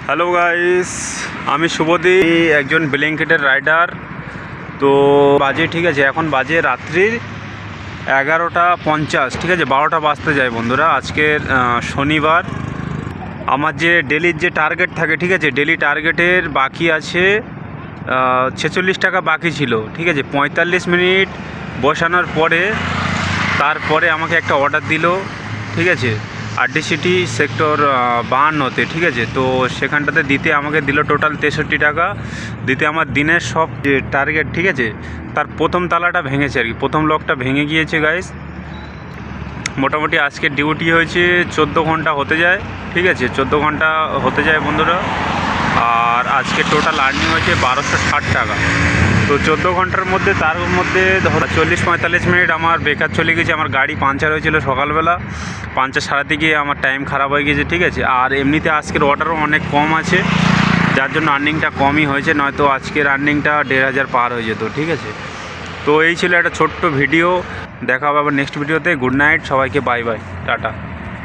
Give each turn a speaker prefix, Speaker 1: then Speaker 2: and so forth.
Speaker 1: Hello guys, আমি শুভদীপ, একজন ব্ল্যাঙ্কেটের rider. তো বাজে ঠিক আছে, এখন বাজে রাত্রির 11:50, ঠিক আছে, 12টা বাজতে যায় বন্ধুরা। আজকের শনিবার। আমার যে ডেলির যে টার্গেট থাকে, ঠিক আছে, ডেলি টার্গেটের বাকি আছে 46 টাকা বাকি ছিল, ঠিক আছে। 45 মিনিট বসানোর পরে তারপরে আমাকে একটা অর্ডার দিল, ঠিক আছে, আরডি সিটি সেক্টর 52-তে, ঠিক আছে। তো সেখানটাতে দিতে আমাকে দিল টোটাল 63 টাকা দিতে। আমার দিনের সব যে টার্গেট, ঠিক আছে, তার প্রথম তালাটা ভেঙেছে আর কি, প্রথম লকটা ভেঙে গিয়েছে গাইস। মোটামুটি আজকে ডিউটি হয়েছে 14 ঘন্টা হতে যায়, ঠিক আছে, 14 ঘন্টা হতে যায় বন্ধুরা। আর আজকে টোটাল আর্নিং হয়েছে 1260 টাকা। তো 14 ঘন্টার মধ্যে, তার মধ্যে ধরো 40-45 মিনিট আমার বেকার চলে গেছে। আমার গাড়ি পাঞ্চার হয়েছিল সকালবেলা, পাঞ্চার সারাতে গিয়ে আমার টাইম খারাপ হয়ে গেছে, ঠিক আছে। আর এমনিতে আজকের অর্ডারও অনেক কম আছে, যার জন্য আর্নিংটা কমই হয়েছে, নয়তো আজকের আর্নিংটা 1500 পার হয়ে যেত, ঠিক আছে। তো এই ছিল একটা ছোট্ট ভিডিও। দেখা হবে আবার নেক্সট ভিডিওতে। গুড নাইট সবাইকে, বাই বাই, টাটা।